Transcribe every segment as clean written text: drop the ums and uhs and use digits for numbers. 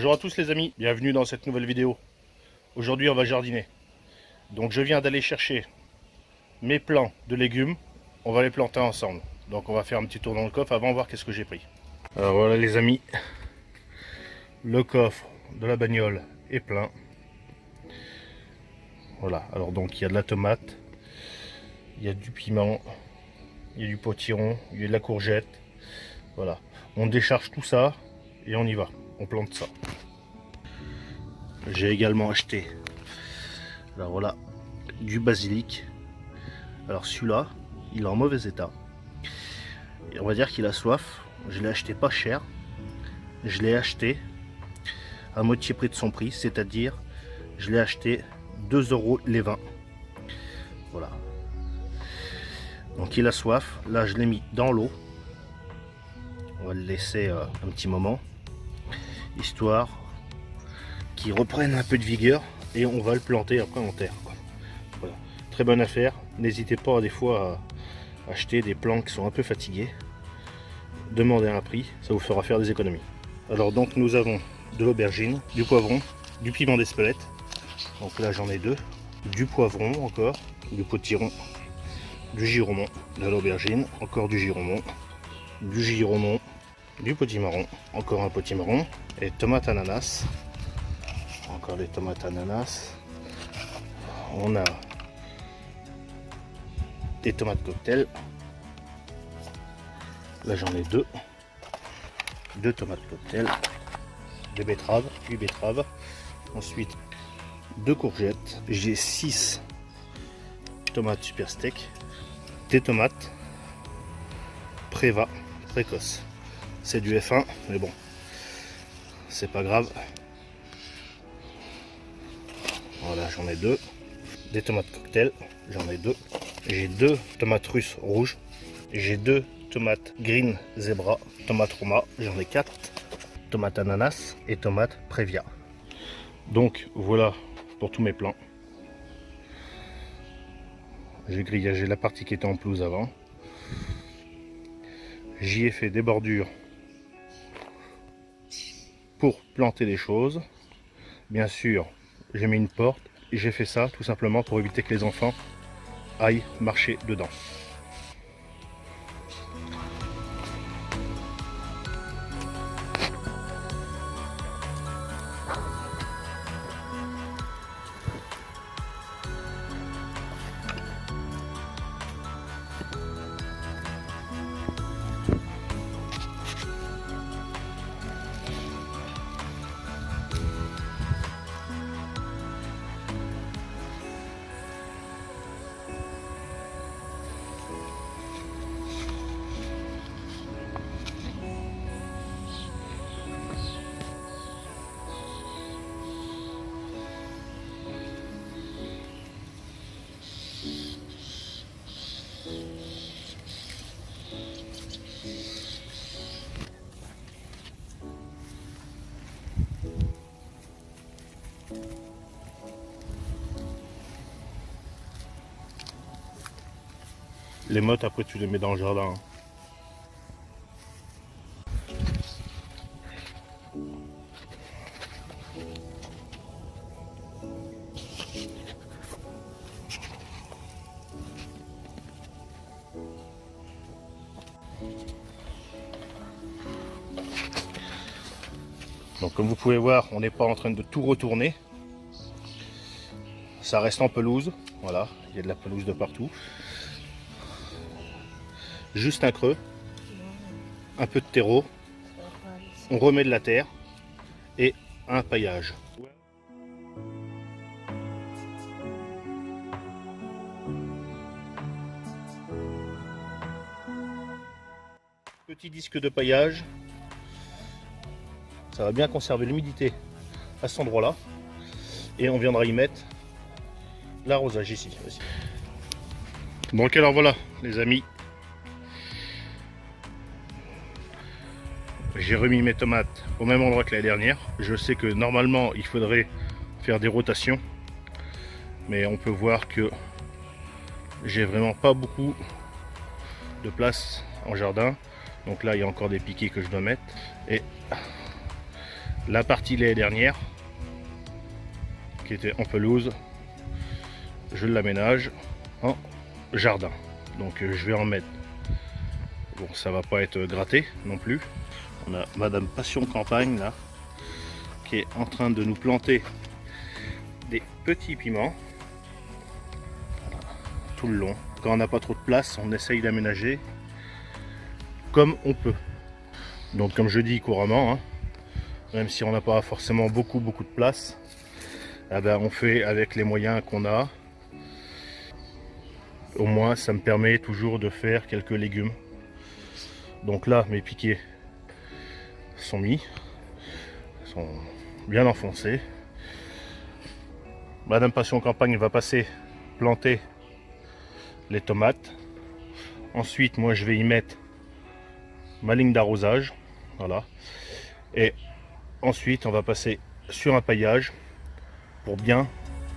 Bonjour à tous les amis, bienvenue dans cette nouvelle vidéo. Aujourd'hui on va jardiner. Donc je viens d'aller chercher mes plants de légumes. On va les planter ensemble. Donc on va faire un petit tour dans le coffre avant de voir qu'est-ce que j'ai pris. Alors voilà les amis, le coffre de la bagnole est plein. Voilà, alors donc il y a de la tomate, il y a du piment, il y a du potiron, il y a de la courgette. Voilà, on décharge tout ça et on y va, on plante ça. J'ai également acheté, alors voilà, du basilic. Alors celui-là, il est en mauvais état. Et on va dire qu'il a soif. Je l'ai acheté pas cher. Je l'ai acheté à moitié prix de son prix, c'est-à-dire je l'ai acheté 2 € les 20. Voilà. Donc il a soif. Là je l'ai mis dans l'eau. On va le laisser un petit moment, histoire qu'il reprenne un peu de vigueur, et on va le planter après en terre. Voilà. Très bonne affaire. N'hésitez pas des fois à acheter des plants qui sont un peu fatigués. Demandez un prix, ça vous fera faire des économies. Alors donc nous avons de l'aubergine, du poivron, du piment d'Espelette. Donc là j'en ai 2. Du poivron encore, du potiron, du giromont, de l'aubergine, encore du giromont, du potimarron, encore un potimarron, et tomates ananas, encore des tomates ananas. On a des tomates cocktail. Là j'en ai 2. 2 tomates cocktail, des betteraves, 8 betteraves. Ensuite 2 courgettes. J'ai 6 tomates super steak. Des tomates Préva précoce. C'est du F1, mais bon, c'est pas grave. Voilà, j'en ai 2. Des tomates cocktail, j'en ai 2. J'ai 2 tomates russes rouges. J'ai 2 tomates green zebra, tomates roma, j'en ai 4. Tomates ananas et tomates Previa. Donc voilà pour tous mes plants. J'ai grillagé la partie qui était en pelouse avant. J'y ai fait des bordures pour planter des choses. Bien sûr, j'ai mis une porte. Et j'ai fait ça tout simplement pour éviter que les enfants aillent marcher dedans. Les mottes, après tu les mets dans le jardin. Donc comme vous pouvez voir, on n'est pas en train de tout retourner. Ça reste en pelouse. Voilà, il y a de la pelouse de partout. Juste un creux, un peu de terreau, on remet de la terre et un paillage. Petit disque de paillage, ça va bien conserver l'humidité à cet endroit là, et on viendra y mettre l'arrosage ici aussi. Donc alors voilà les amis, j'ai remis mes tomates au même endroit que la dernière. Je sais que normalement il faudrait faire des rotations, mais on peut voir que j'ai vraiment pas beaucoup de place en jardin. Donc là il y a encore des piquets que je dois mettre, et La partie l'année dernière, qui était en pelouse, je l'aménage en jardin. Donc je vais en mettre. Bon, ça va pas être gratté non plus. On a Madame Passion Campagne là, qui est en train de nous planter des petits piments. Voilà, tout le long. Quand on n'a pas trop de place, on essaye d'aménager comme on peut. Donc comme je dis couramment, hein, même si on n'a pas forcément beaucoup de place, eh ben, on fait avec les moyens qu'on a. Au moins ça me permet toujours de faire quelques légumes. Donc là mes piquets sont mis, sont bien enfoncés. Madame Passion Campagne va passer planter les tomates. Ensuite moi je vais y mettre ma ligne d'arrosage, voilà, et ensuite on va passer sur un paillage pour bien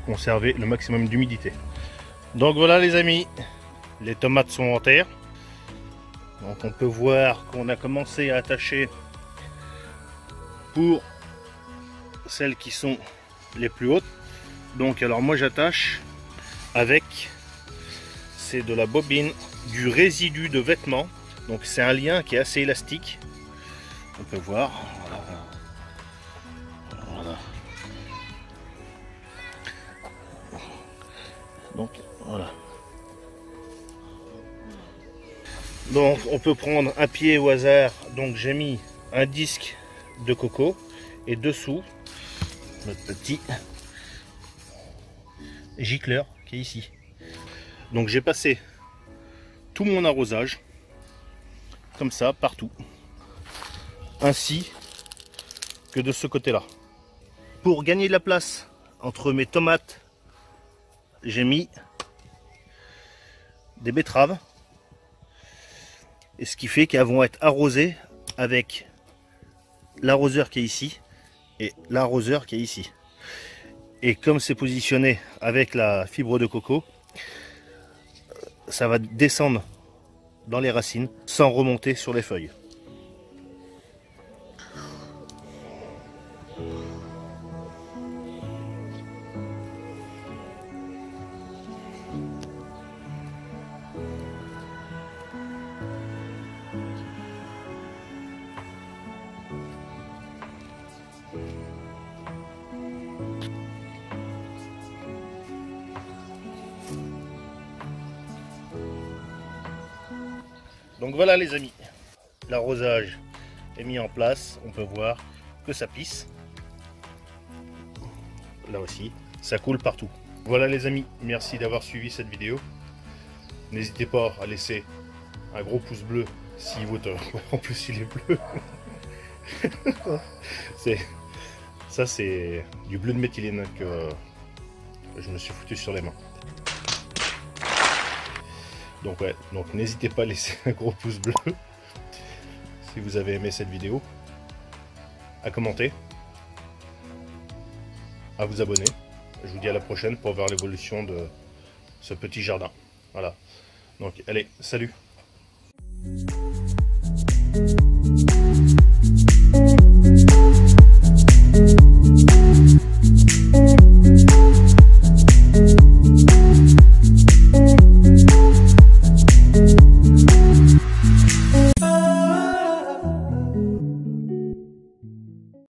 conserver le maximum d'humidité. Donc voilà les amis, les tomates sont en terre. Donc on peut voir qu'on a commencé à attacher pour celles qui sont les plus hautes. Donc alors moi j'attache avec, c'est de la bobine du résidu de vêtements. Donc c'est un lien qui est assez élastique. On peut voir. Voilà. Donc voilà. Donc on peut prendre un pied au hasard. Donc j'ai mis un disque de coco et dessous notre petit gicleur qui est ici. Donc j'ai passé tout mon arrosage comme ça partout, ainsi que de ce côté là. Pour gagner de la place entre mes tomates, j'ai mis des betteraves, et ce qui fait qu'elles vont être arrosées avec l'arroseur qui est ici et l'arroseur qui est ici. Et comme c'est positionné avec la fibre de coco, ça va descendre dans les racines sans remonter sur les feuilles. Donc voilà les amis, l'arrosage est mis en place, on peut voir que ça pisse. Là aussi, ça coule partout. Voilà les amis, merci d'avoir suivi cette vidéo. N'hésitez pas à laisser un gros pouce bleu si votre... En plus il est bleu. Ça c'est du bleu de méthylène que je me suis foutu sur les mains. Donc ouais, donc n'hésitez pas à laisser un gros pouce bleu si vous avez aimé cette vidéo, à commenter, à vous abonner. Je vous dis à la prochaine pour voir l'évolution de ce petit jardin. Voilà. Donc allez, salut!